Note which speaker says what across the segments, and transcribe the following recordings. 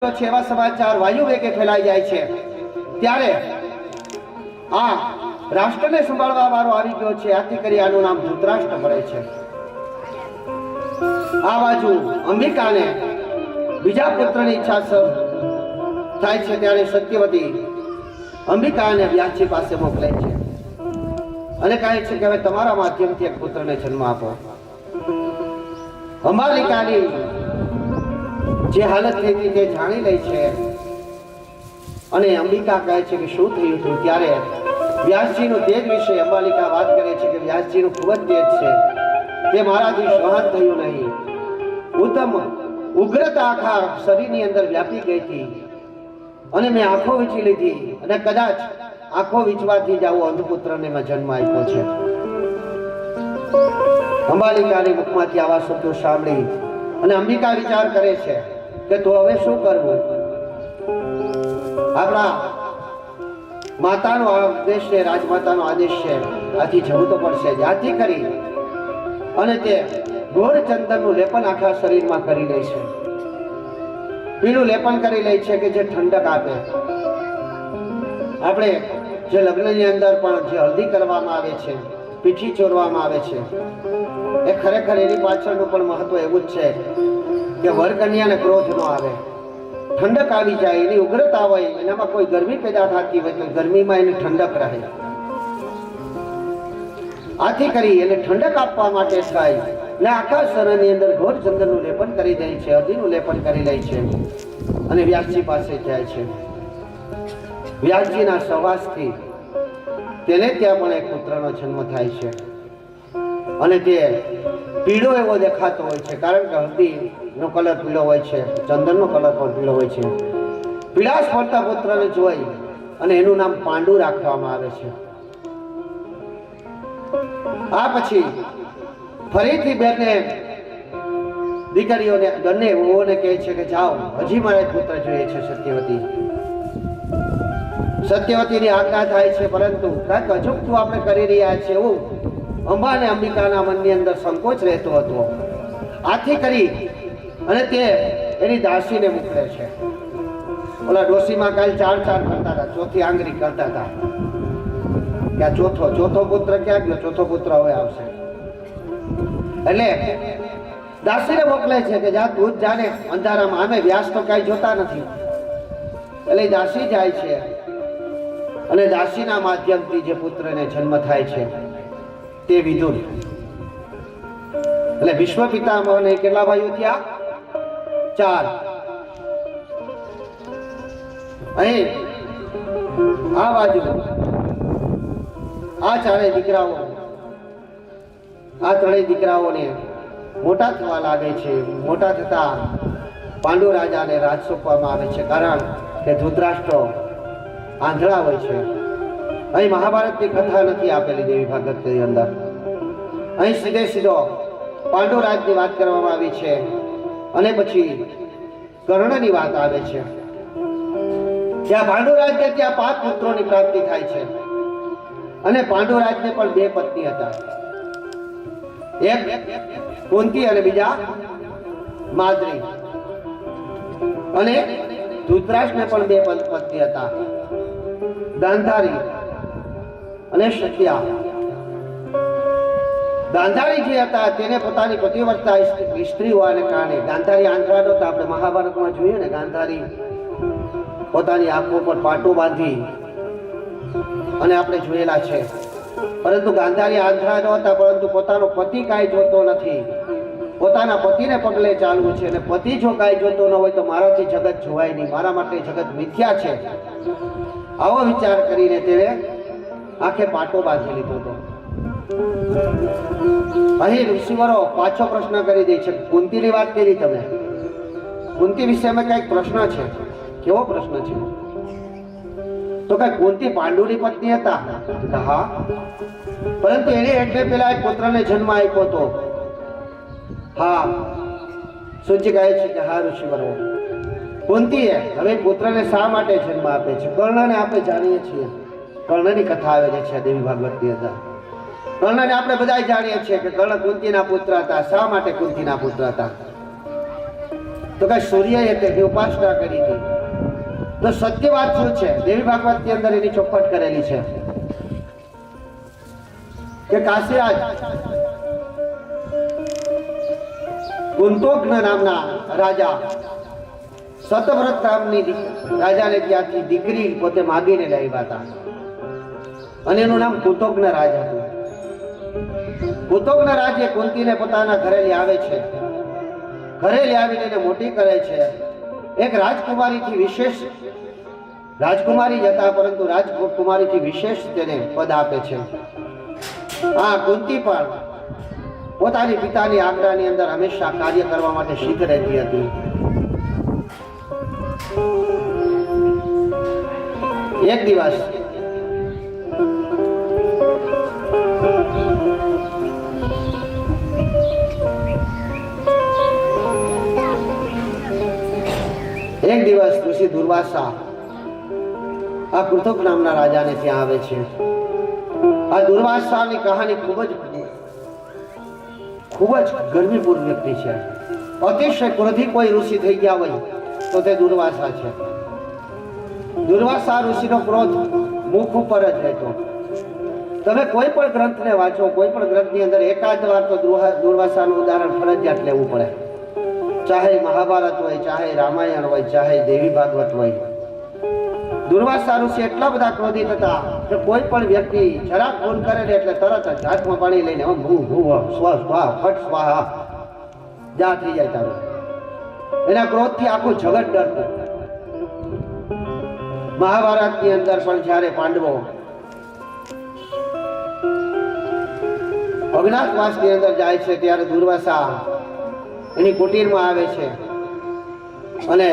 Speaker 1: છે એવા સમાચાર વાયુ વેગે ફેલાઈ જાય છે ત્યારે આ રાષ્ટ્રને સંભાળવા વાળો આવી ગયો છે. આથી કરી આનું નામ ધૃતરાષ્ટ્ર પડે છે. આ બાજુ અંબિકાને બીજા પુત્રની ઈચ્છા થાય છે ત્યારે સત્યવતી અંબિકાને વ્યાસજી પાસે મોકલે છે અને કહે છે કે હવે તમારા માધ્યમથી એક પુત્રને જન્મ આપો. અંબાલિકાની જે હાલત થઈ હતી તે જાણી લે છે અને અંબિકા કહે છે કે શું થયું હતું. ત્યારે વ્યાસજીનો તેજ વિશે અંબાલિકા વાત કરે છે કે વ્યાસજીનું ખૂબ જ તેજ છે, તે મારાથી સહન થયું નહીં. ઉત્તમ ઉગ્રતા આખા શરીરની અંદર વ્યાપી ગઈ હતી અને મેં આંખો વીંચી લીધી અને કદાચ આંખો વીંચવાથી જ આવો અંધપુત્રને મેં જન્મ આપ્યો છે. અંબાલિકાની મુખમાંથી આવા શબ્દો સાંભળી અને અંબિકા વિચાર કરે છે કે તો હવે શું કરવું. આપણા માતાનો આદેશ છે, રાજમાતાનો આદેશ છે, આથી જવું તો પડશે જ. આથી કરી અને તે ગોળ ચંદનનું લેપન આખા શરીરમાં કરી લે છે. પીળું લેપન કરી લે છે કે જે ઠંડક આપે. આપણે જે લગ્નની અંદર પણ જે હલ્દી કરવામાં આવે છે, પીઠી ચોરવામાં આવે છે, એ ખરેખર એની પાછળનું પણ મહત્વ એવું જ છે કે વરકન્યાને ક્રોધ ન આવે, ઠંડક આવી જાય, એની ઉગ્રતા હોય, એનામાં કોઈ ગરમી પેદા થતી હોય તો ગરમીમાં એની ઠંડક રહે. આથી કરી એને ઠંડક આપવા માટે થાય ને આખા શરીરની અંદર ઘોર ચંદનનું લેપન કરી દે છે, હળદીનું લેપન કરી લે છે અને વ્યાસજી પાસે જાય છે. વ્યાસજીના સહવાસથી તેને ત્યાં પણ એક પુત્રનો જન્મ થાય છે અને તે પીળો એવો દેખાતો હોય છે, કારણ કે હળદીનો કલર પીળો હોય છે, ચંદનનો કલર પણ પીળો હોય છે. પીળાશ પડતા પુત્રને જોઈ અને એનું નામ પાંડુ રાખવામાં આવે છે. આ પછી ફરીથી બેને દીકરીઓને બંને વહુઓને કહે છે કે જાઓ, હજી મારે પુત્ર જોઈએ છે. સત્યવતીની આજ્ઞા થાય છે, પરંતુ કાંઈક અજુગતું આપણે કરી રહ્યા છીએ એવું અંબા અને અંબિકાના મનની અંદર સંકોચ રહેતો હતો. આથી કરી અને તે એની દાસીને મોકલે છે. ઓલા ડોશીમાં કાલ ચાર કરતા હતા, ચોથી આંગળી કરતા હતા કે આ ચોથો પુત્ર ક્યાં ગયો, ચોથો પુત્ર હવે આવશે. એટલે દાસીને મોકલે છે કે જા તું જ જાને અંધારામાં, આમે વ્યાસ તો કાંઈ જોતા નથી. એટલે દાસી જાય છે અને દાસીના માધ્યમથી જે પુત્રને જન્મ થાય છે તે વિદુર. એટલે વિશ્વ પિતામહને કેટલા ભાઈઓ થયા? 4. અહીં આ બાજુ આ ત્રણેય દીકરાઓને મોટા થવા લાગે છે. મોટા થતા પાંડુ રાજાને રાજ સોંપવામાં આવે છે, કારણ કે ધૃતરાષ્ટ્ર આંધળા હોય છે. અહીં મહાભારતની કથા નથી આપેલી દેવી ભાગવતની અંદર. અહીં સીધો પાંડુ રાજની વાત કરવામાં આવી છે અને પછી કર્ણની વાત આવે છે. ત્યાં પાંડુ રાજને ત્યાં 5 પુત્રોની પ્રાપ્તિ થાય છે અને પાંડુ રાજને પણ 2 પત્ની હતા. એક કુંતી અને બીજા માદ્રી. અને ધૃતરાષ્ટ્રને પણ 2 પત્ની હતા, ગાંધારી અને સત્યા. ગાંધારી જે હતા તેને પોતાની પતિવ્રતા સ્ત્રી હોવાને કારણે, ગાંધારી આંધળા નહોતા. આપણે મહાભારતમાં જોઈએ ને, ગાંધારી પોતાની આંખો પર પાટો બાંધી અને આપણે જોયેલા છે. પરંતુ ગાંધારી આંધળા નહોતા, પરંતુ પોતાનો પતિ કાંઈ જોતો નથી, પોતાના પતિને પગલે ચાલવું છે અને પતિ જો કાંઈ જોતો ન હોય તો મારાથી જગત જોવાય નહીં, મારા માટે જગત મિથ્યા છે. આવો વિચાર કરીને તેણે આંખે પાટો બાંધી લીધો હતો. અહીં ઋષિવરો પાછો પ્રશ્ન કરી દે છે. કુંતીની વાત કરી તમે, કુંતી વિશે કઈક પ્રશ્ન છે. કેવો પ્રશ્ન છે? તો કઈ કુંતી પાંડુની પત્ની હતા? હા, પરંતુ એને એટલે પેલા એક પુત્રને જન્મ આપ્યો હતો. હા, સૂચિ કહે છે કે હા ઋષિવરો, કુંતીએ હવે પુત્રને શા માટે જન્મ આપે છે? કર્ણને આપણે જાણીએ છીએ, કર્ણની કથા આવે છે દેવી ભાગવતની અંદર. કર્ણને આપણે બધા જાણીએ છીએ કે કર્ણ કુંતીના પુત્ર હતા. શા માટે કુંતીના પુત્ર હતા? તો કે સૂર્યએ તેની ઉપાસના કરી હતી. તો સત્ય વાત શું છે? દેવી ભાગવતની અંદર એની ચોખવટ કરેલી છે કે કાશીરાજ કુંતોગ્ન નામના રાજા સતવ્રત નામની રાજાને ત્યાંથી દીકરી પોતે માગીને લાવ્યા હતા અને એનું નામ કુંતોગ્ન રાજ હતું. કુંતોગ્ન રાજ એ કુંતીને પોતાના ઘરે લાવે છે. ઘરે લાવીને એને મોટી કરે છે. એક રાજકુમારીથી વિશેષ રાજકુમારી જ હતા, પરંતુ રાજકુમારીથી વિશેષ તેને પદ આપે છે. આ કુંતી પણ પોતાની પિતાની આજ્ઞાની અંદર હંમેશા કાર્ય કરવા માટે સિદ્ધ રહેતી હતી. એક દિવસ ઋષિ દુર્વાસા આ કૃતક નામના રાજાને ત્યાં આવે છે. આ દુર્વાસાની કહાની ખૂબ જ ગરમીપૂર્ણ વ્યક્તિ છે. અતિશય ક્રોધી કોઈ ઋષિ થઈ ગયા હોય તો તે દુર્વાસા છે. દુર્વાસા ઋષિનો ક્રોધ મુખ ઉપર જ રહેતો. તમે કોઈ પણ ગ્રંથને વાંચો, કોઈ પણ ગ્રંથની અંદર એકાદ વાર તો દુર્વાસાનું ઉદાહરણ ફરજિયાત લેવું પડે. ચાહે મહાભારત હોય, ચાહે રામાયણ હોય, ચાહે દેવી ભાગવત હોય. દુર્વાસા ઋષિ એટલા બધા ક્રોધિત હતા કે કોઈ પણ વ્યક્તિ જરાક ભૂલ કરે ને એટલે તરત જ હાથમાં પાણી લઈને ફટ સ્વાહા જા થઈ જાય તારું. એના ક્રોધથી આખું જગત ડરતું. મહાભારતની અંદર પણ જ્યારે પાંડવો અજ્ઞાતવાસની અંદર જાય છે ત્યારે દુર્વાસા એની કુટીરમાં આવે છે અને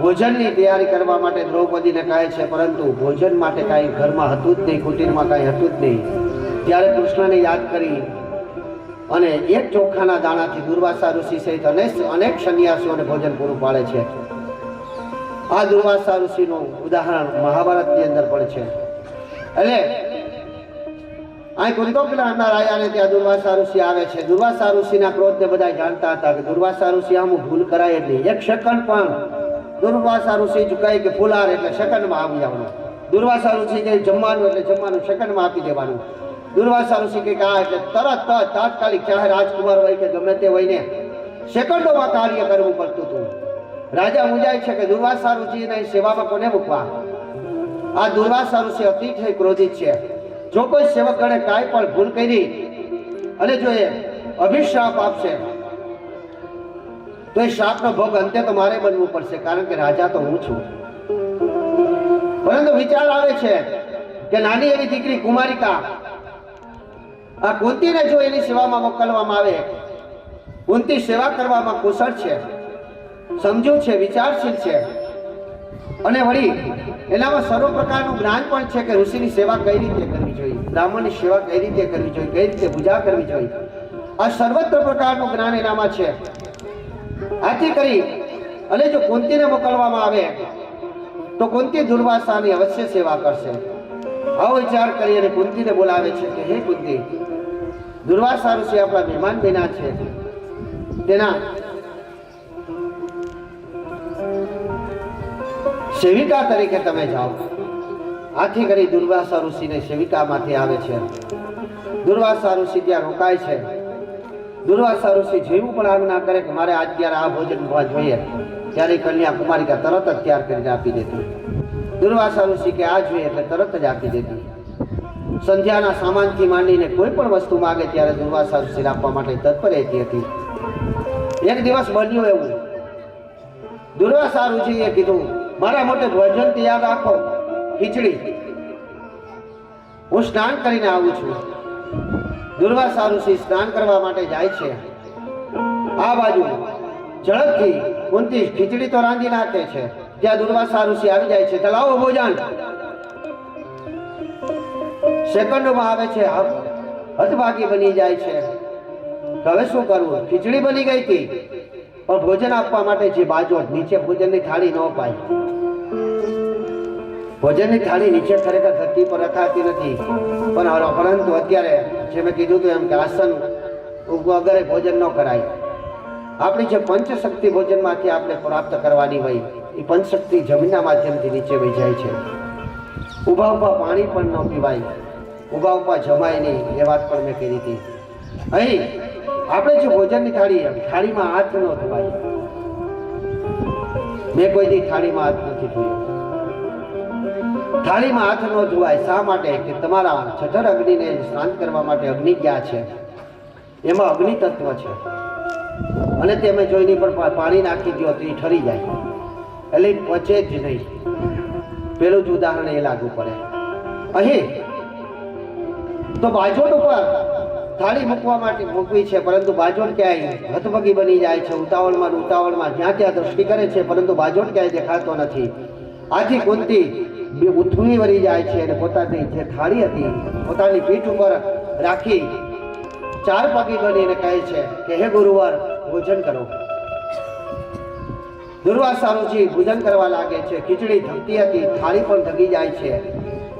Speaker 1: ભોજનની તૈયારી કરવા માટે દ્રૌપદીને કહે છે, પરંતુ ભોજન માટે કાંઈ ઘરમાં હતું જ નહીં, કુટીરમાં કાંઈ હતું જ નહીં. ત્યારે કૃષ્ણને યાદ કરી અને એક ચોખાના દાણાથી દુર્વાસા ઋષિ સહિત અનેક સંન્યાસીઓને ભોજન પૂરું પાડે છે. આ દુર્વાસા ઋષિનું ઉદાહરણ મહાભારતની અંદર પણ છે. એટલે અહીં કુંતોગ્ન નામના રાજાને ત્યાં દુર્વાસા ઋષિ આવે છે. દુર્વાસા ઋષિના ક્રોધને બધા જાણતા હતા કે દુર્વાસા ઋષિ આમ ભૂલ કરાય જ નહીં. એક સેકન્ડ પણ દુર્વાસા ઋષિ કહે કે ફુલાર એટલે સેકન્ડમાં આવી જવાનું. દુર્વાસા ઋષિ કહે જમવાનું એટલે જમવાનું સેકન્ડમાં આપી દેવાનું. દુર્વાસા ઋષિ કહે આ એટલે તરત તાત્કાલિક, ચાહે રાજકુમાર હોય કે ગમે તે હોય ને સેકન્ડોમાં કાર્ય કરવું પડતું હતું. રાજા મૂંઝાય છે કે દુર્વાસા ઋષિની સેવામાં કોને મૂકવા. આ દુર્વાસા ઋષિ અતિશય ક્રોધિત છે. જો કોઈ સેવક ગણે કાંઈ પણ ભૂલ કરી અને જો એ અભિશ્રાપ આપશે તો એ શ્રાપનો ભોગ અંતે તો મારે બનવું પડશે, કારણ કે રાજા તો હું છું. પરંતુ વિચાર આવે છે કે નાની એવી દીકરી કુમારિકા આ કુંતીને જો એની સેવામાં મોકલવામાં આવે. કુંતી સેવા કરવામાં કુશળ છે, સમજુ છે, વિચારશીલ છે અને વળી એનામાં સર્વ પ્રકારનું જ્ઞાન પણ છે કે ઋષિની સેવા કઈ રીતે કરવી જોઈએ, બ્રાહ્મણની સેવા કઈ રીતે કરવી જોઈએ, કઈ રીતે પૂજા કરવી જોઈએ. આ સર્વત્ર પ્રકારનું જ્ઞાન એનામાં છે. આથી કરી અને જો કુંતીને મોકલવામાં આવે તો કુંતી દુર્વાસાની અવશ્ય સેવા કરશે. આવો વિચાર કરી અને કુંતીને બોલાવે છે કે હે કુંતી, દુર્વાસા ઋષિ આપણા મહેમાન બન્યા છે, તેના સેવિકા તરીકે તમે જાઓ. આથી કરી દુર્વાસા ઋષિને સેવિકામાંથી આવે છે. દુર્વાસા ઋષિ ત્યાં રોકાય છે. દુર્વાસા ઋષિ જેવું પણ આજ્ઞા કરે કે મારે અત્યારે આ ભોજન જોઈએ, ત્યારે કન્યા કુમારિકા તરત જ તૈયાર કરીને આપી દેતી. દુર્વાસા ઋષિ કે આ જોઈએ એટલે તરત જ આપી દેતી. સંધ્યાના સામાનથી માંડીને કોઈ પણ વસ્તુ માગે ત્યારે દુર્વાસા ઋષિ આપવા માટે તત્પર રહેતી હતી. એક દિવસ બન્યું એવું, દુર્વાસા ઋષિએ કીધું મારા માટે ભોજન તૈયાર રાખો, ખીચડી, હું સ્નાન કરીને આવું છું. દુર્વાસા ઋષિ સ્નાન કરવા માટે જાય છે. આ બાજુ ઝડપથી કુંતી ખીચડી તો રાંધી નાખે છે. ત્યાં દુર્વાસા ઋષિ આવી જાય છે. લાવો ભોજન. સેકન્ડોમાં આવે છે. હતભાગી બની જાય છે. હવે શું કરવું? ખીચડી બની ગઈ હતી પણ ભોજન આપવા માટે જે બાજુ નીચે ભોજનની થાળી ન પાય. ભોજનની થાળી નીચે ખરેખર ધરતી પર રખાતી નથી, પરંતુ અત્યારે જે મેં કીધું હતું એમ કે આસન વગરે ભોજન ન કરાય. આપણી જે પંચશક્તિ ભોજનમાંથી આપણે પ્રાપ્ત કરવાની હોય એ પંચશક્તિ જમીનના માધ્યમથી નીચે વહી જાય છે. ઊભા ઊભા પાણી પણ ન પીવાય, ઊભા ઊભા જમાય નહીં, એ વાત પણ મેં કરી હતી. અહીં આપણે જે ભોજનની થાળીમાં હાથ ન ધોવાય. મેં કોઈ દી થાળીમાં હાથ નથી ધોયો. થાળીમાં હાથ ન ધોવાય. શા માટે? કે તમારા જઠર અગ્નિને શાંત કરવા માટે અગ્નિ ક્યાં છે, એમાં અગ્નિ તત્વ છે, અને તમે જોઈને પણ પાણી નાખી દો તો એ ઠરી જાય, એટલે પચે જ નહીં. પેલું જ ઉદાહરણ એ લાગુ પડે. અહીં તો બાજોટ ઉપર થાળી મૂકવા માટે મૂકવી છે, પરંતુ બાજોટ ક્યાંય હતભગી બની જાય છે. ઉતાવળમાં જ્યાં ત્યાં દ્રષ્ટિ કરે છે, પરંતુ બાજોટ ક્યાંય દેખાતો નથી. આથી કુંતી ઉથમી વળી જાય છે અને પોતાની જે થાળી હતી પોતાની પીઠ ઉપર રાખી ચાર પગી બનીને કહે છે કે હે ગુરુવર, ભોજન કરો. દુર્વાસા ઋષિ ભોજન કરવા લાગે છે. ખીચડી ધકતી હતી, થાળી પણ ધગી જાય છે,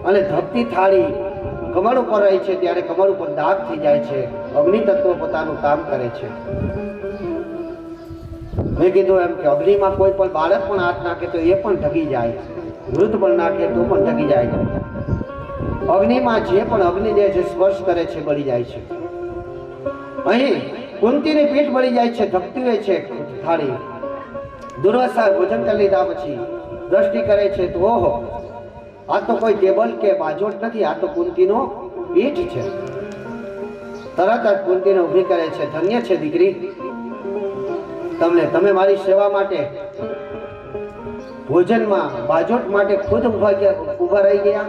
Speaker 1: અને ધકતી થાળી કમળ ઉપર રહી છે ત્યારે કમળ ઉપર દાગ થઈ જાય છે. અગ્નિ તત્વ પોતાનું કામ કરે છે. મેં કીધું એમ કે અગ્નિમાં કોઈ પણ બાળક પણ હાથ નાખે તો એ પણ ઢગી જાય, વૃદ્ધ પણ નાખે તો પણ ઢગી જાય. અગ્નિમાં જે પણ અગ્નિને જે સ્પર્શ કરે છે બળી જાય છે. અહીં કુંતીની પીઠ બળી જાય છે, ધકતી હોય છે થાળી. દુર્વાસા ભોજન કરી લીધા પછી દ્રષ્ટિ કરે છે તો ઓહો, આ તો કોઈ ટેબલ કે બાજોટ નથી, આ તો કુંતીનો પીઠ છે. તરત જ કુંતીને ઊભી કરે છે. ધન્ય છે દીકરી, તમે મારી સેવા માટે ભોજનમાં બાજોટ માટે ખુદ ઊભા રહી ગયા.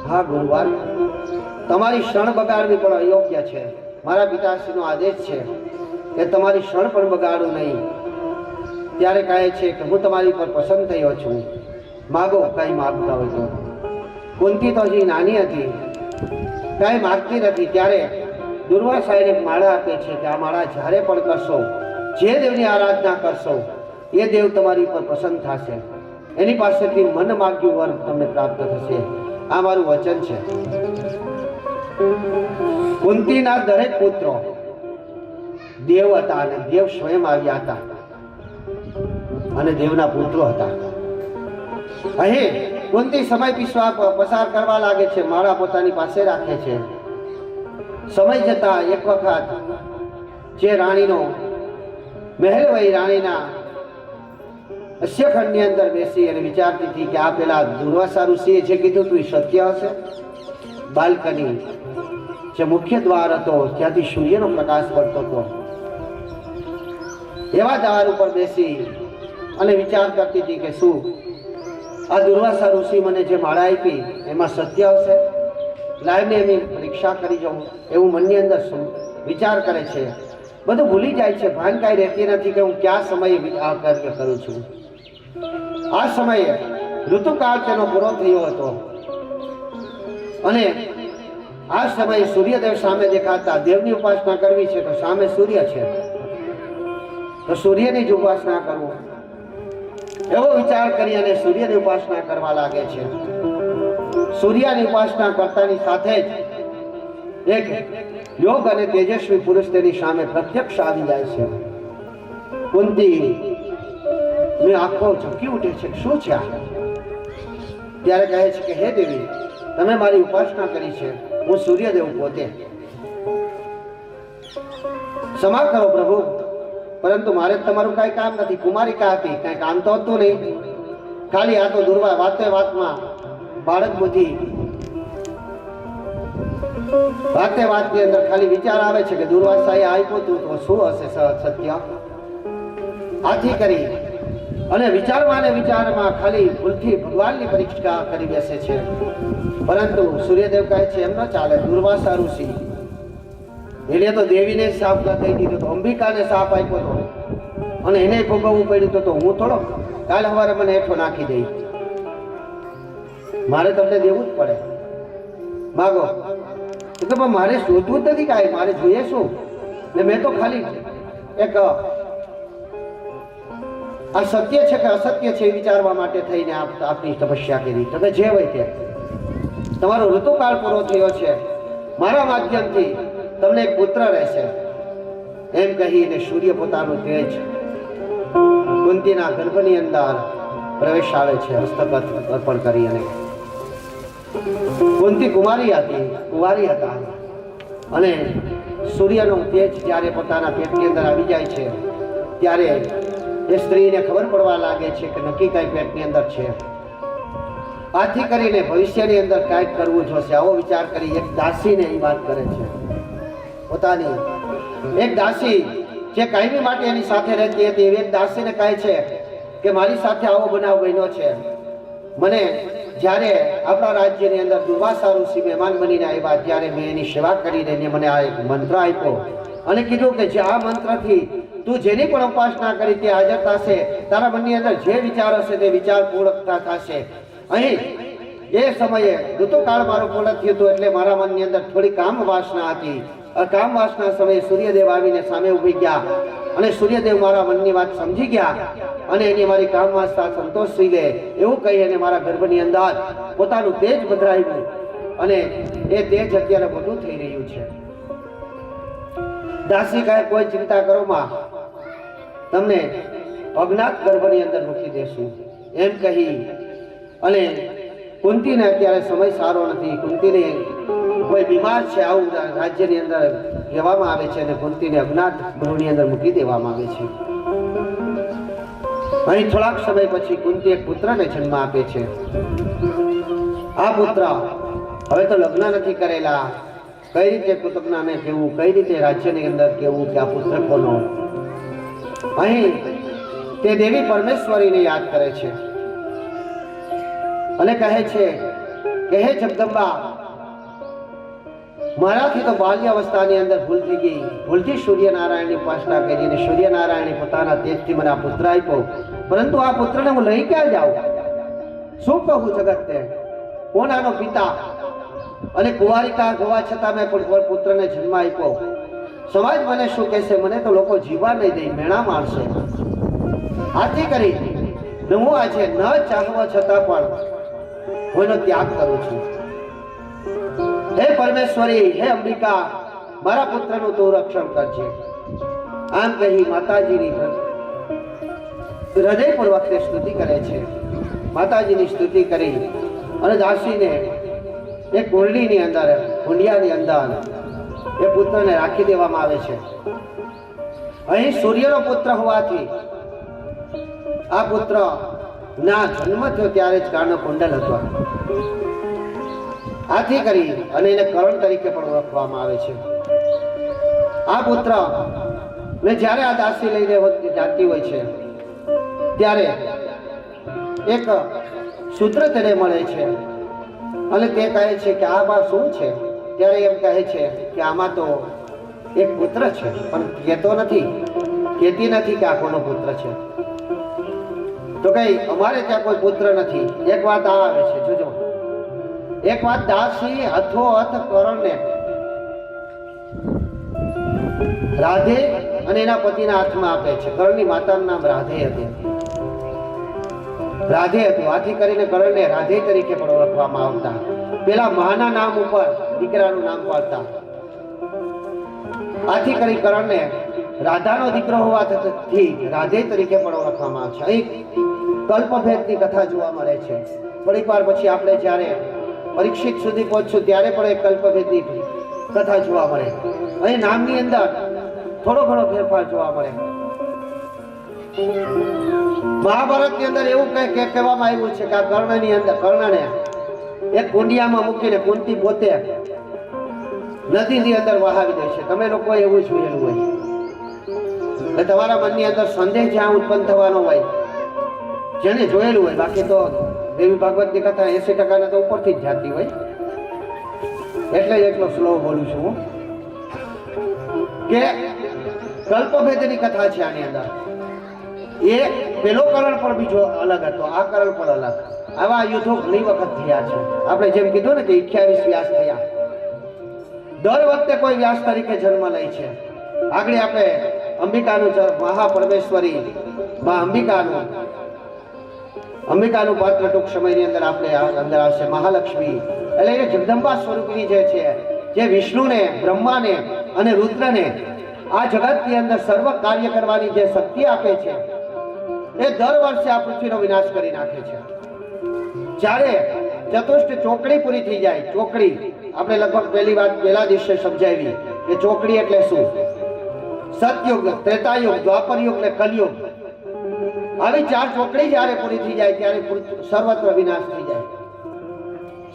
Speaker 1: હા ગુરુવાર, તમારી ક્ષણ બગાડવી પણ અયોગ્ય છે. મારા પિતાશ્રીનો આદેશ છે કે તમારી ક્ષણ પણ બગાડું નહીં. ત્યારે કહે છે કે હું તમારી પર પસંદ થયો છું, માગો કઈ માગતા હોય તો. કુંતી તો હજી નાની હતી, કઈ માગતી નથી. ત્યારે દુર્વાસાને માળા આપે છે કે આ માળા જ્યારે પણ કરશો, જે દેવની આરાધના કરશો, એ દેવ તમારી પર પસંદ થશે. એની પાસેથી મન માગ્યું વર તમને પ્રાપ્ત થશે. આ મારું વચન છે. કુંતીના દરેક પુત્રો દેવ હતા અને દેવ સ્વયં આવ્યા હતા અને દેવના પુત્રો હતા. અહીં કુંતી સમય પસાર કરવા લાગે છે. માળા પોતાની પાસે રાખે છે. સમય જતા એક વખત જે રાણીનો મહેલ વહી રાણીના અશ્યખંડની અંદર બેસી અને વિચારતી હતી કે આ પેલા દુર્વાસા ઋષિએ જે કીધું તું સત્ય હશે. બાલ્કની જે મુખ્ય દ્વાર હતો ત્યાંથી સૂર્યનો પ્રકાશ પડતો હતો, એવા દ્વાર ઉપર બેસી અને વિચાર કરતી હતી કે શું આ દુર્વાસા ઋષિ મને જે માળા આપી એમાં સત્ય હશે. લાવીને એની પરીક્ષા કરી જાઉં એવું મનની અંદર વિચાર કરે છે. બધું ભૂલી જાય છે. ભાન કાંઈ રહેતી નથી કે હું ક્યાં સમયે આ કાર્ય કરું છું. આ સમયે ઋતુકાળ તેનો પૂરો થયો હતો અને આ સમયે સૂર્યદેવ સામે દેખાતા. દેવની ઉપાસના કરવી છે તો સામે સૂર્ય છે, તો સૂર્યની જ ઉપાસના કરવો એવો વિચાર કરી અને સૂર્યની ઉપાસના કરવા લાગે છે. સૂર્યની ઉપાસના કરતાની સાથે જ એક યોગ અને તેજસ્વી પુરુષ તેની સામે પ્રત્યક્ષ આવી જાય છે. કુંતી મેં આંખો ઝબકી ઉઠે છે. શું છે આ? ત્યારે કહે છે કે હે દેવી, તમે મારી ઉપાસના કરી છે, હું સૂર્યદેવ પોતે. ક્ષમા કરો પ્રભુ, પરંતુ મારે તમારું કઈ કામ નથી. કુમારિકા હતી, કઈ કામ તો હતું નહીં. ખાલી આ તો વાતમાં બાળક બુદ્ધિ, વાતની અંદર ખાલી વિચાર આવે છે કે દુર્વાસાએ આપ્યું હતું તો શું હશે સત્ય. આથી કરી અને વિચારમાં ખાલી ભૂલથી ભગવાનની પરીક્ષા કરી બેસે છે. પરંતુ સૂર્યદેવ કહે છે એમ ન ચાલે. દુર્વાસા ઋષિ એને તો દેવીને શાપ કહી દીધો તો, અંબિકાને શાપ આપ્યો હતો અને એને ભોગવવું પડ્યું તો હું થોડો કાલ સવારે મને હેઠો નાખી દઈ. મારે તમને દેવું જ પડે. માગો તો મારે શોધવું જ નથી કાંઈ, મારે જોઈએ શું? ને મેં તો ખાલી એક આ સત્ય છે કે અસત્ય છે એ વિચારવા માટે થઈને આપની તપસ્યા કરી. તમે જે હોય તે, તમારો ઋતુકાળ પૂરો થયો છે. મારા માધ્યમથી તમને એક પુત્ર રહેશે. એમ કહીને સૂર્ય પોતાનું તેજ કુંતીના ગર્ભની અંદર પ્રવેશ આવે છે હસ્તક અર્પણ કરી. અને કુંતી કુંવારી હતા અને સૂર્યનો તેજ જ્યારે પોતાના પેટની અંદર આવી જાય છે ત્યારે એ સ્ત્રીને ખબર પડવા લાગે છે કે નક્કી કઈ પેટની અંદર છે. આથી કરીને ભવિષ્યની અંદર કાંઈક કરવું જોશે આવો વિચાર કરી એક દાસીને એ વાત કરે છે. પોતાની એક દાસી જે કાયમી માટે એની સાથે રહેતી હતી એવી એક દાસીને કહે છે કે મારી સાથે આવો બનાવ બન્યો છે. મને જ્યારે આપણા રાજ્યની અંદર દુર્વાસા ઋષિ મહેમાન બનીને આવ્યા ત્યારે મેં એની સેવા કરીને મને આ એક મંત્ર આપ્યો અને કીધું કે જે આ મંત્રથી તું જેની પણ ઉપાસના કરી તે હાજર થશે. તારા મનની અંદર જે વિચાર હશે તે વિચાર પૂર્ણતા થશે. અહીં એ સમયે ઋતુકાળ મારું પૂર્ણ થયું હતું એટલે મારા મનની અંદર થોડી કામ વાસના હતી. કામ વાસના સમયે સૂર્યદેવ આવીને સામે ઉભી ગયા અને સૂર્યદેવ મારા મનની વાત સમજી ગયા અને એની મારી કામ વાસના સંતોષ થઈ લે એવું કહી અને મારા ગર્ભની અંદર પોતાનું તેજ પધરાવ્યું અને એ તેજ અત્યારે મોટું થઈ રહ્યું છે. દાસી કહે કોઈ ચિંતા કરો માં, તમને અજ્ઞાત ગર્ભની અંદર મૂકી દેશું એમ કહી અને કુંતીને અત્યારે સમય સારો નથી. કુંતીને કોઈ બીમાર છે આવું રાજ્યની અંદર કહેવામાં આવે છે અને કુંતીને અજ્ઞાત ગૃહની અંદર મૂકી દેવામાં આવે છે. અહીં થોડાક સમય પછી કુંતી એક પુત્રને જન્મ આપે છે. આ પુત્ર હવે તો લગ્ન નથી કરેલા, કઈ રીતે કુટુંબને કેવું, કઈ રીતે રાજ્યની અંદર કેવું કે આ પુત્ર કોનો. અહીં તે દેવી પરમેશ્વરીને યાદ કરે છે અને કહે છે કે હે જગદંબા, મારાથી તો બાલ્ય અવસ્થાની અંદર ભૂલ થઈ ગઈ. ભૂલથી સૂર્યનારાયણની ઉપાસના કરી અને સૂર્યનારાયણે પોતાના તેજથી મને આ પુત્ર આપ્યો, પરંતુ આ પુત્રને હું લઈ ક્યાં જાઉં? શું કહું જગતને? કોણ આનો પિતા? અને કુંવારિકા હોવા છતાં મેં પણ પુત્રને જન્મ આપ્યો. સમાજ મને શું કહેશે? મને તો લોકો જીવવા નહીં દે, મેણા મારશે. આથી કરી હું આજે ન ચાહવા છતાં પણ હું એનો ત્યાગ કરું છું. હે પરમેશ્વરી, હે અંબિકા, મારા પુત્રનું તું રક્ષણ કરજે. આમ કહી માતાજીની હૃદયપૂર્વક તે સ્તુતિ કરે છે. માતાજીની સ્તુતિ કરી અને દાસીને એક કુંડલીની અંદર, કુંડિયાની અંદર એ પુત્રને રાખી દેવામાં આવે છે. અહીં સૂર્યનો પુત્ર હોવાથી આ પુત્ર ના જન્મ થયો ત્યારે જ કાળનો કુંડલ હતો. આથી કરી અને એને કરણ તરીકે પણ ઓળખવામાં આવે છે. આ પુત્ર ને જ્યારે આ દાસી લઈને જાતી હોય છે ત્યારે એક સૂત્ર તેને મળે છે અને તે કહે છે કે આમાં શું છે? ત્યારે એમ કહે છે કે આમાં તો એક પુત્ર છે, પણ કહેતો નથી, કહેતી નથી કે આ કોનો પુત્ર છે. તો કઈ અમારે ત્યાં કોઈ પુત્ર નથી. એક વાત આ આવે છે, જોજો, એક વાત દાસી હથોહથ કરણને રાધે અને એના પતિના હાથમાં આપે છે. કરણની માતાનું નામ રાધે હતું. આથી કરીને કરણને રાધે તરીકે પણ ઓળખવામાં આવતા. પેલા મહાના નામ ઉપર દીકરાનું નામ પાડતા. આથી કરી કરણને રાધાનો દીકરો હોવાથી રાધે તરીકે પણ ઓળખવામાં આવે છે. અહીં કલ્પભેદની કથા જોવા મળે છે. થોડીક વાર પછી આપણે જ્યારે પરીક્ષિત સુધી પહોંચશું ત્યારે પણ એક કલ્પભેદની કથા જોવા મળે. અહીં નામની અંદર થોડો ઘણો ફેરફાર જોવા મળે. મહાભારતની અંદર એવું કહેવામાં આવ્યું છે કે આ કર્ણની અંદર કર્ણને એક કુંડિયામાં મૂકીને કુંતી પોતે નદીની અંદર વહાવી દે છે. તમે લોકો એવું જોયેલું હોય એટલે તમારા મનની અંદર સંદેહ જ્યાં ઉત્પન્ન થવાનો હોય, જેને જોયેલું હોય. બાકી તો દેવી ભાગવતની કથા 80% તો ઉપરથી જ જાતી હોય, એટલે જ એટલો સ્લો બોલું છું કે કલ્પભેદની કથા છે આની અંદર. એ પેલો કરણ પણ બીજો અલગ હતો, આ કરણ પણ અલગ. આવા યુદ્ધો ઘણી વખત થયા છે. આપણે જેમ કીધું ને કે 28 વ્યાસ થયા. દર વખતે કોઈ વ્યાસ તરીકે જન્મ લે છે. આગળ આપણે અંબિકાનું મહાપરમેશ્વરી માં અંબિકાનું પાત્ર ટૂંક સમયની અંદર આપણે અંદર આવશે. મહાલક્ષ્મી એટલે એ જગદંબા સ્વરૂપની જે છે, જે વિષ્ણુને, બ્રહ્માને અને રુદ્રને આ જગતની અંદર સર્વ કાર્ય કરવાની જે શક્તિ આપે છે એ દર વર્ષે આ પૃથ્વીનો વિનાશ કરી નાખે છે. જ્યારે ચતુષ્ટ ચોકડી પૂરી થઈ જાય, ચોકડી આપણે લગભગ પહેલા દિવસે સમજાવી કે ચોકડી એટલે શું. સતયુગ, ત્રેતાયુગ, દ્વાપરયુગ ને કલયુગ, આવી 4 ચોકડી જ્યારે પૂરી થઈ જાય ત્યારે સર્વત્ર વિનાશ થઈ જાય.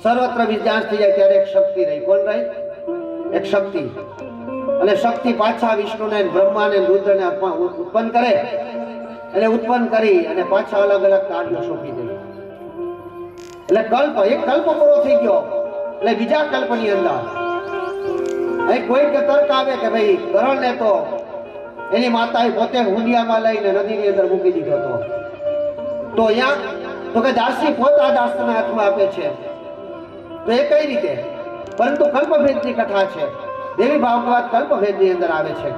Speaker 1: સર્વત્ર વિનાશ થઈ જાય ત્યારે એક શક્તિ રહી. કોણ રહી? એક શક્તિ. અને શક્તિ પાછા વિષ્ણુને, બ્રહ્માને, રુદ્રને ઉત્પન્ન કરે. એટલે ઉત્પન્ન કરી અને પાછા અલગ અલગ કાર્યો સોંપી દે. એટલે કલ્પ, એક કલ્પ પૂરો થઈ ગયો એટલે બીજા કલ્પની અંદર અહીં કોઈ તર્ક આવે કે ભાઈ ગરણને તો એની માતાએ પોતે હુંડિયામાં લઈને નદીની અંદર મૂકી દીધો હતો. તો અહીંયા તો કે દાસી પોતા દાસના હાથમાં આપે છે. તો એ કઈ રીતે? પરંતુ કલ્પભેદની કથા છે. દેવી ભાગવત કલ્પભેદની અંદર આવે છે.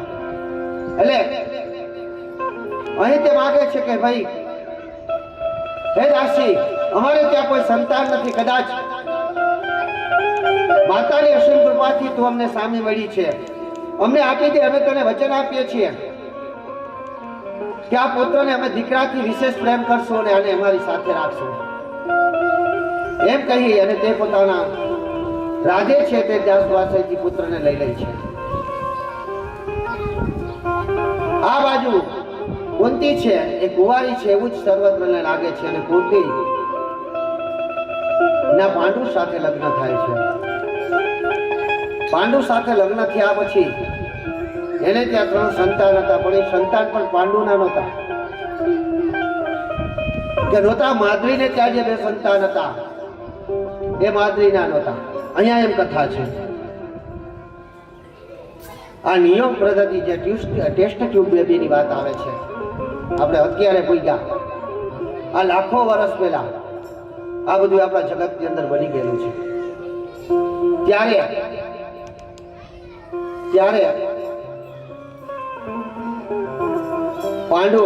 Speaker 1: એટલે અહીં તે માગે છે કે ભાઈ હે દાસી, અમારે ત્યાં કોઈ સંતાન નથી, કદાચ માતાની અસીમ કૃપાથી તું અમને સામે મળી છે, અમને આપી દે. અમે તને વચન આપીએ છીએ કે આ પુત્રને અમે દીકરાથી વિશેષ પ્રેમ કરશું અને આને અમારી સાથે રાખશું. એમ કહી અને તે પોતાના રાજે છે તે દાસવાસજી પુત્રને લઈ લે છે. આ બાજુ કુંતી છે એ કુંવારી છે એવું જ સર્વત્રને લાગે છે. અને કુંતી ના પાંડુ સાથે લગ્ન થાય છે. પાંડુ સાથે લગ્ન થયા પછી એને ત્યાં 3 સંતાન હતા, પણ એ સંતાન પણ પાંડુના નહોતા. કે નહોતા માદ્રીને ત્યાં જે 2 સંતાન હતા એ માદ્રીના નહોતા. અહીંયા એમ કથા છે. આ નિયમ પદ્ધતિ જે ટેસ્ટ ટ્યુબ બેબીની વાત આવે છે, આપણે અત્યારે પૂગ્યા. આ લાખો વર્ષ પહેલા આ બધું આપણા જગતની અંદર બની ગયેલું છે. ત્યારે પાંડુ,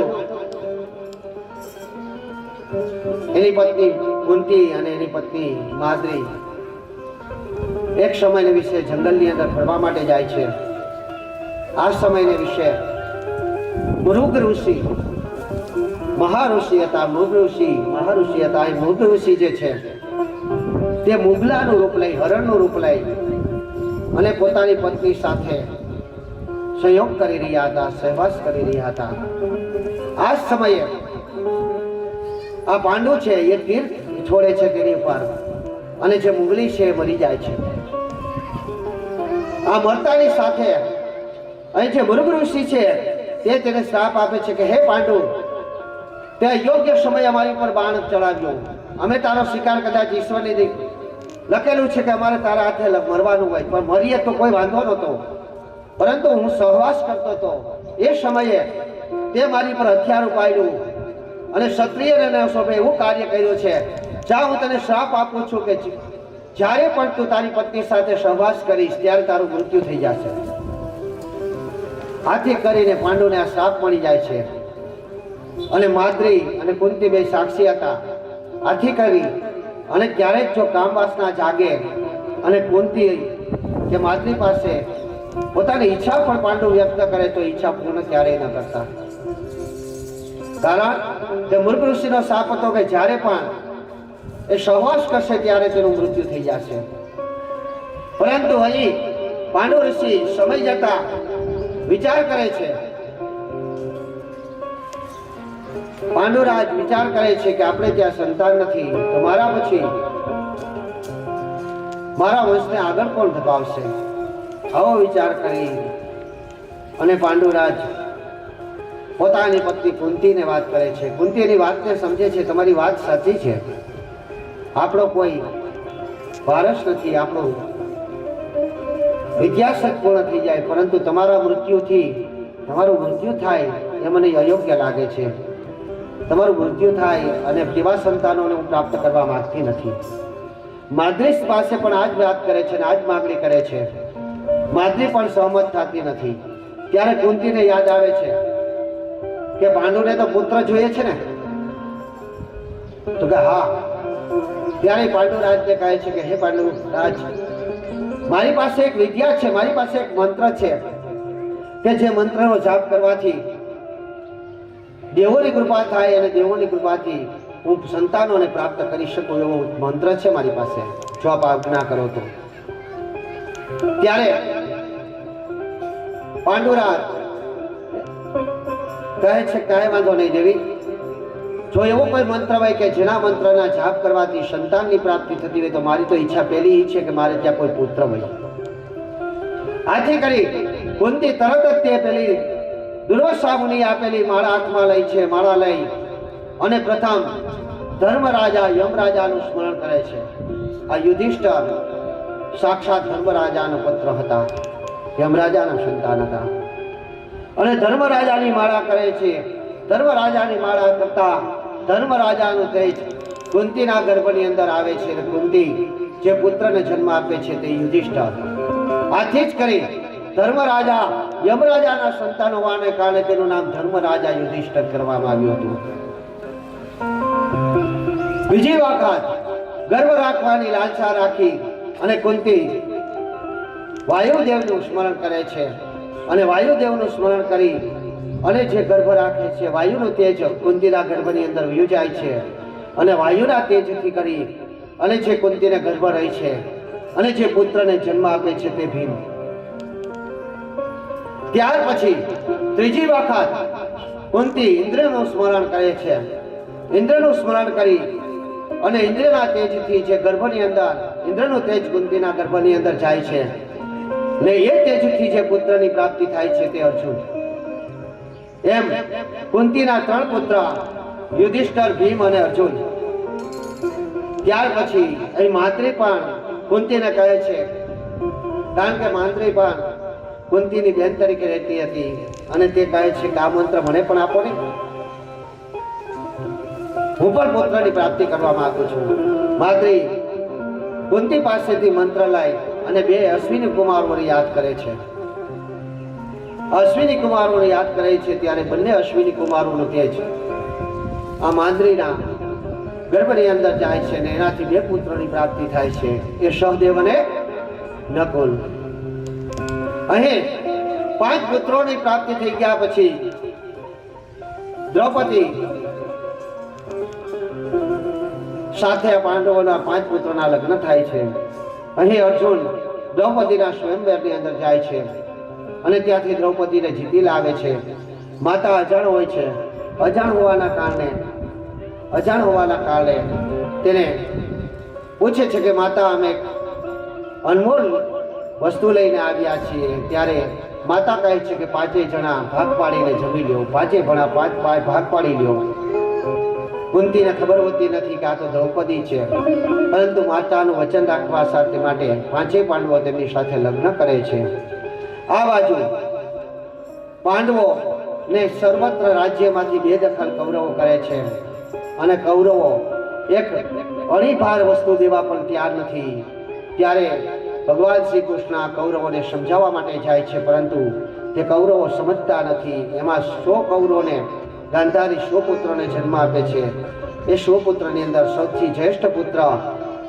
Speaker 1: એની પત્ની કુંતી અને એની પત્ની માદ્રી એક સમયને વિશે જંગલની અંદર ફરવા માટે જાય છે. આ સમયને વિશે મૃગ ઋષિ, મહાઋષિ હતા. મૃગ ઋષિ, મહાઋષિ હતા. એ મૃગ ઋષિ જે છે તે મુગલાનું રૂપ લઈ, હરણનું રૂપ લઈ અને પોતાની પત્ની સાથે સંયોગ કરી રહ્યા હતા, સહવાસ કરી રહ્યા હતા. આ સમયે આ પાંડુ છે એ તીર છોડે છે તેની ઉપર, અને જે મુગલી છે એ મરી જાય છે. આ મરતાની સાથે અહીં જે મૃગ ઋષિ છે તે તેને શ્રાપ આપે છે કે હે પાંડુ, તે યોગ્ય સમયે અમારી પર બાણ ચડાવ્યો. અમે તારો શિકાર કદાચ ઈશ્વરની લખેલું છે કે અમારે તારા હાથે મરવાનું હોય, પણ મરીએ તો કોઈ વાંધો નહોતો, પરંતુ હું સહવાસ કરતો હતો એ સમયે તે મારી પર હથિયાર ઉપાડ્યું અને ક્ષત્રિયને શોભે એવું કાર્ય કર્યું છે. જા, હું તને શ્રાપ આપું છું કે જ્યારે પણ તું તારી પત્ની સાથે સહવાસ કરીશ ત્યારે તારું મૃત્યુ થઈ જશે. આથી કરીને પાંડુને આ શ્રાપ મળી જાય છે. અને માદ્રી અને કુંતી બે સાક્ષી હતા. આથી કરી અને ક્યારેક જો કામ વાસના જાગે અને કુંતી કે માદ્રી પાસે પોતાની ઈચ્છા પણ પાંડુ વ્યક્ત કરે તો ઈચ્છા પૂર્ણ ક્યારેય ન કરતા. કારણ કે મૃગ ઋષિનો શાપ હતો કે જ્યારે પણ એ સહવાસ કરશે ત્યારે તેનું મૃત્યુ થઈ જશે. પરંતુ અહીં પાંડુ ઋષિ સમય જતા વિચાર કરે છે, પાંડુરાજ વિચાર કરે છે કે આપણે ત્યાં સંતાન નથી, તો મારા પછી મારા વંશને આગળ કોણ ધપાવશે. આવો વિચાર કરી અને પાંડુરાજ પોતાની પત્ની કુંતીને વાત કરે છે. કુંતીની વાતને સમજે છે, તમારી વાત સાચી છે, આપણો કોઈ વારસ નથી, આપણો ઇતિહાસ જ પૂર્ણ થઈ જાય, પરંતુ તમારા મૃત્યુથી તમારું મૃત્યુ થાય એ મને અયોગ્ય લાગે છે. તમારું મૃત્યુ થાય અને તેવા સંતાનોને હું પ્રાપ્ત કરવા માંગતી નથી. માદ્રી પાસે પણ આ જ વાત કરે છે અને આ જ માગણી કરે છે. માદ્રી પણ સહમત થતી નથી. ત્યારે કુંતીને યાદ આવે છે કે પાંડુને તો પુત્ર જોઈએ છે ને, તો કે હા. ત્યારે પાંડુરાજને કહે છે કે હે પાંડુરાજ, મારી પાસે એક વિદ્યા છે, મારી પાસે એક મંત્ર છે કે જે મંત્રનો જાપ કરવાથી દેવોની કૃપા થાય અને દેવોની કૃપાથી હું સંતાનોને પ્રાપ્ત કરી શકું એવો મંત્ર છે મારી પાસે, જો આપ આજ્ઞા કરો તો. ત્યારે પાંડુરાજ કહે છે કાંઈ વાંધો નહીં દેવી, જો એવો કોઈ મંત્ર હોય કે જેના મંત્રના જાપ કરવાથી સંતાનની પ્રાપ્તિ થતી હોય તો મારી તો ઈચ્છા પહેલી છે કે મારે ત્યાં કોઈ પુત્ર હોય. આથી કરી કુંતી તરત જ તે પેલી દુર્વાસા મુનિ આપેલી માળા હાથમાં લઈ છે. માળા લઈ અને પ્રથમ ધર્મરાજા યમરાજાનું સ્મરણ કરે છે. આ યુધિષ્ઠર સાક્ષાત ધર્મરાજાનો પુત્ર હતા, યમરાજાના સંતાન હતા અને ધર્મરાજાની માળા કરે છે. ધર્મરાજાની માળા કરતા ધર્મરાજાનું તેજ કુંતીના ગર્ભની અંદર આવે છે અને કુંતી જે પુત્રને જન્મ આપે છે તે યુધિષ્ઠર. આથી જ કરી ધર્મરાજા યમરાજાના સંતાન હોવાને કારણે તેનું નામ ધર્મરાજા યુધિષ્ઠર કરવામાં આવ્યું હતું. બીજી વખત ગર્વ રાખવાની લાલસા રાખી અને કુંતી વાયુદેવનું સ્મરણ કરે છે અને વાયુદેવનું સ્મરણ કરી અને જે ગર્ભ રાખે છે વાયુનું તેજ કુંતીના ગર્ભની અંદર વયું જાય છે અને વાયુના તેજથી કરી અને જે કુંતીને ગર્ભ રહી છે અને જે પુત્રને જન્મ આપે છે તે ભીમ. ત્યાર પછી ત્રીજી વખત કુંતી ઇન્દ્રનું સ્મરણ કરે છે. ઇન્દ્રનું સ્મરણ કરી અને ઇન્દ્રના તેજથી જે ગર્ભની અંદર ઇન્દ્રનું તેજ કુંતીના ગર્ભની અંદર જાય છે ને એ તેજથી જે પુત્રની પ્રાપ્તિ થાય છે તે અર્જુન. એમ કુંતીના 3 પુત્ર યુધિષ્ઠર, ભીમ અને અર્જુન. ત્યાર પછી અહીં માત્રી પણ કુંતીને કહે છે, કારણ કે માત્રી પણ કુંતીની બેન તરીકે રહેતી હતી અને તે કહે છે કે આ મંત્ર મને પણ આપો ને, હું પણ પુત્રની પ્રાપ્તિ કરવા માંગુ છું. માત્રી કુંતી પાસેથી મંત્ર લઈ અને 2 અશ્વિની કુમારોને યાદ કરે છે. અશ્વિની કુમારોને યાદ કરે છે ત્યારે બંને અશ્વિની કુમારોનું તેજ આ માંદ્રીના ગર્ભની અંદર જાય છે અને એનાથી 2 પુત્રોની પ્રાપ્તિ થાય છે, એ સહદેવ અને નકુલ. અહીં 5 પુત્રોની પ્રાપ્તિ થઈ ગયા પછી દ્રૌપદી સાથે પાંડવોના 5 પુત્રોના લગ્ન થાય છે. અહીં અર્જુન દ્રૌપદીના સ્વયંવરની અંદર જાય છે અને ત્યાંથી દ્રૌપદીને જીતી લાવે છે. માતા અજાણ હોય છે. અજાણ હોવાના કારણે તેને પૂછે છે કે માતા અમે અનમોલ વસ્તુ લઈને આવ્યા છીએ. ત્યારે માતા કહે છે કે 5 જણા ભાગ પાડીને જમી લ્યો, 5 ભાગ પાડી લ્યો. કુંતીને ખબર હોતી નથી કે આ તો દ્રૌપદી છે, પરંતુ માતાનું વચન રાખવા સાથે માટે 5 પાંડવો તેમની સાથે લગ્ન કરે છે. આ બાજુ પાંડવો ને સર્વત્ર રાજ્યમાંથી બેદખલ કૌરવો કરે છે અને કૌરવો એક અણીભાર વસ્તુ દેવા પણ તૈયાર નથી. ત્યારે ભગવાન શ્રી કૃષ્ણ કૌરવોને સમજાવવા માટે જાય છે, પરંતુ તે કૌરવો સમજતા નથી. એમાં 100 કૌરવોને ગાંધારી 100 પુત્રોને જન્મ આપે છે. એ 100 પુત્રની અંદર સૌથી જ્યેષ્ઠ પુત્ર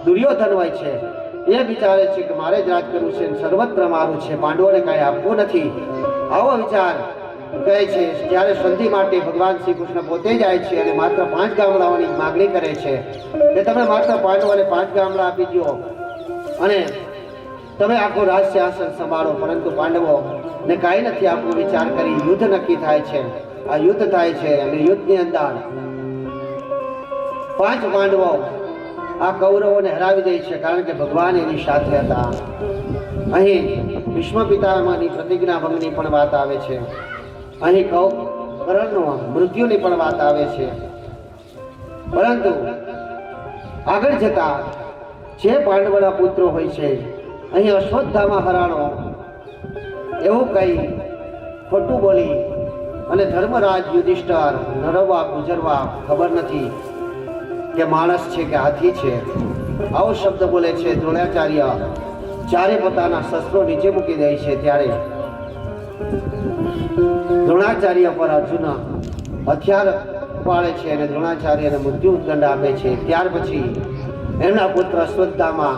Speaker 1: દુર્યોધન હોય છે. એ વિચારે છે કે મારે જ રાજ કરવું છે, સર્વત્ર મારું છે, પાંડવોને કાંઈ આપવું નથી. આવો વિચાર કહે છે. જ્યારે સંધિ માટે ભગવાન શ્રી કૃષ્ણ પોતે જાય છે અને માત્ર 5 ગામડાઓની માગણી કરે છે કે તમે માત્ર પાંડવોને 5 ગામડા આપી દો અને તમે આખું રાજ્ય આસન સંભાળો, પરંતુ પાંડવો ને કાંઈ નથી આપવું. વિચાર કરી યુદ્ધ નક્કી થાય છે. આ યુદ્ધ થાય છે અને યુદ્ધની અંદર 5 પાંડવો આ કૌરવોને હરાવી દે છે, કારણ કે ભગવાન એની સાથે હતા. અહીં ભીષ્મ પિતામહની પ્રતિજ્ઞા ભંગની પણ વાત આવે છે. અહીં કર્ણનો મૃત્યુની પણ વાત આવે છે. પરંતુ આગળ જતા જે પાંડવોના પુત્રો હોય છે, અહીં અશ્વત્થામા હરાણો એવું કઈ ખોટું બોલી અને ધર્મરાજ યુધિષ્ઠર નરવા ગુજરવા ખબર નથી કે માણસ છે કે હાથી છે, આવો શબ્દ બોલે છે. દ્રોણાચાર્ય જ્યારે પોતાના શસ્ત્રો નીચે મૂકી દે છે ત્યારે દ્રોણાચાર્ય પર અર્જુન હથિયાર ઉપાડે છે અને દ્રોણાચાર્યને મૃત્યુદંડ આપે છે. ત્યાર પછી એમના પુત્ર અશ્વત્થામા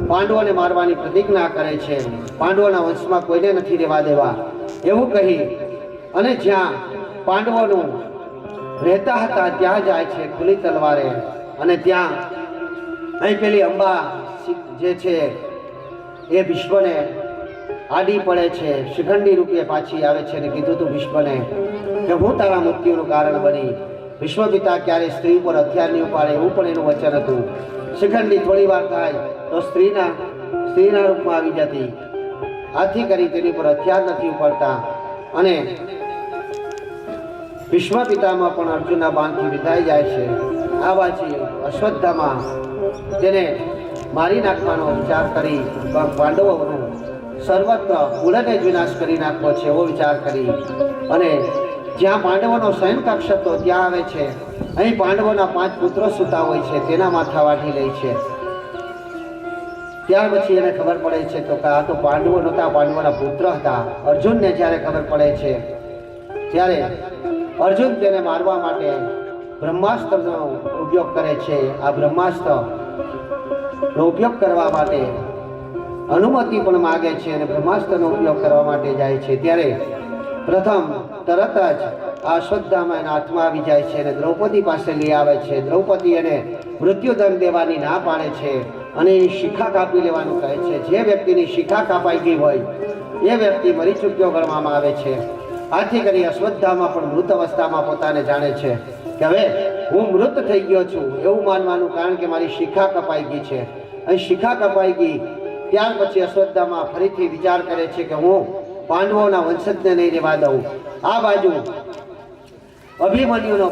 Speaker 1: પાંડવોને મારવાની પ્રતિજ્ઞા કરે છે. પાંડવોના વંશમાં કોઈને નથી રહેવા દેવા એવું કહી અને જ્યાં પાંડવોનું રહેતા હતા ત્યાં જાય છે ખુલ્લી તલવારે, અને ત્યાં અહીં પેલી અંબા જે છે એ ભીષ્મને આડી પડે છે, શિખંડી રૂપે પાછી આવે છે અને કીધું તું ભીષ્મને કે હું તારા મૃત્યુનું કારણ બની. ભીષ્મ પિતા ક્યારે સ્ત્રી ઉપર હથિયાર નહીં ઉપાડે એવું પણ એનું વચન હતું. શિખંડી થોડી વાર થાય તો સ્ત્રીના રૂપમાં આવી જતી, આથી કરી તેની પર હથિયાર નથી ઉપાડતા. અને ભીષ્મ પિતામાં પણ અર્જુનના બાણથી વિધાઈ જાય છે. આ બાજુ અશ્વત્થામાં તેને મારી નાખવાનો વિચાર કરી પાંડવોનું સર્વત્ર કુળને જ વિનાશ કરી નાખવો છે એવો વિચાર કરી અને જ્યાં પાંડવોનો શયનકક્ષ હતો ત્યાં આવે છે. અહીં પાંડવોના 5 પુત્રો સૂતા હોય છે, તેના માથા વાઢી લે છે. ત્યાર પછી એને ખબર પડે છે તો કે આ તો પાંડવો નહોતા, પાંડવોના પુત્ર હતા. અર્જુનને જ્યારે ખબર પડે છે ત્યારે અર્જુન તેને મારવા માટે બ્રહ્માસ્ત્રનો ઉપયોગ કરે છે. આ બ્રહ્માસ્ત્રનો ઉપયોગ કરવા માટે અનુમતિ પણ માગે છે અને બ્રહ્માસ્ત્રનો ઉપયોગ કરવા માટે જાય છે. ત્યારે પ્રથમ તરત જ આ અશ્વત્થામાં એના હાથમાં આવી જાય છે અને દ્રૌપદી પાસે લઈ આવે છે. દ્રૌપદી એને મૃત્યુદંડ દેવાની ના પાડે છે અને એની શિખા કાપી લેવાનું કહે છે. જે વ્યક્તિની શિખા કાપાઈ ગઈ હોય એ વ્યક્તિ મરી ચૂક્યો ગણવામાં આવે છે. આથી કરી અશ્વત્થામાં પણ મૃત અવસ્થામાં પોતાને જાણે છે કે હવે હું મૃત થઈ ગયો છું એવું માનવાનું, કારણ કે મારી શિખા કપાઈ ગઈ છે. અહીં શિખા કપાઈ ગઈ ત્યાર પછી અશ્વત્થામાં ફરીથી વિચાર કરે છે કે હું પાંડવોના વંશજને નહીં રહેવા દઉં. આ બાજુ અભિમન્યુનો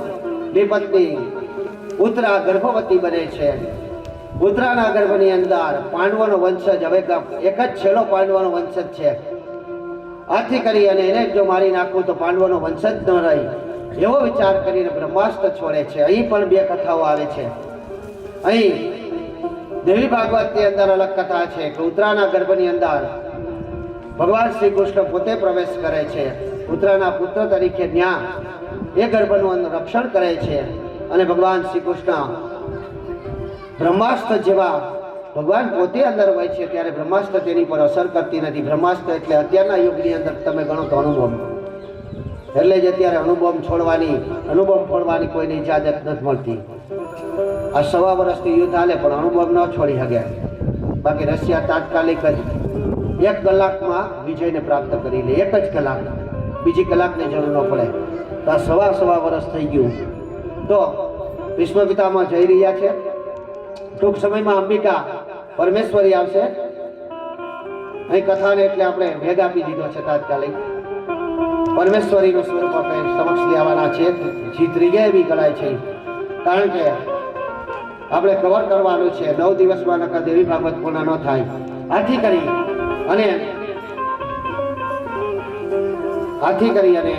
Speaker 1: પત્ની ઉત્તરા ગર્ભવતી બને છે. ઉત્તરાના ગર્ભની અંદર પાંડવોનો વંશજ, હવે એક જ છેલ્લો પાંડવોનો વંશજ છે. આથી કરી અને એને જો મારી નાખું તો પાંડવોનો વંશજ ન રહી એવો વિચાર કરીને બ્રહ્માસ્ત્ર છોડે છે. અહીં પણ 2 કથાઓ આવે છે. અહીં દેવી ભાગવતની અંદર અલગ કથા છે કે ઉત્તરાના ગર્ભની અંદર ભગવાન શ્રી કૃષ્ણ પોતે પ્રવેશ કરે છે. ઉત્તરાના પુત્ર તરીકે ત્યાં એ ગર્ભનું રક્ષણ કરે છે અને ભગવાન શ્રી કૃષ્ણ બ્રહ્માસ્ત્ર જેવા ભગવાન પોતે અંદર હોય છે ત્યારે બ્રહ્માસ્ત્ર તેની પર અસર કરતી નથી. બ્રહ્માસ્ત્ર એટલે અત્યારના યુગની અંદર તમે ગણો તો અણુબોમ્બ, એટલે જ અત્યારે અણુબોમ્બ ફોડવાની કોઈની ઇજાજત નથી મળતી. આ 1.25 વર્ષથી યુદ્ધ હાલે પણ અણુબોમ્બ ન છોડી શકે. બાકી રશિયા તાત્કાલિક જ 1 કલાકમાં વિજયને પ્રાપ્ત કરી લે. 1 જ કલાક, બીજી કલાકની જરૂર ન પડે. તો આ 1.25 વર્ષ થઈ ગયું. તો ભીષ્મ પિતામહ જઈ રહ્યા છે. ટૂંક સમયમાં અંબિકા પરમેશ્વરી આવશે. અહીં કથાને એટલે આપણે ભેગ આપી દીધો છે તાત્કાલિક. પરમેશ્વરીનું સ્વરૂપ આપણે સમક્ષ લેવાના છે. જીત રીગે એવી ગણાય છે, કારણ કે આપણે કવર કરવાનું છે. 9 દિવસમાં નકર દેવી ભાગવત પૂર્ણ ન થાય. આથી કરી અને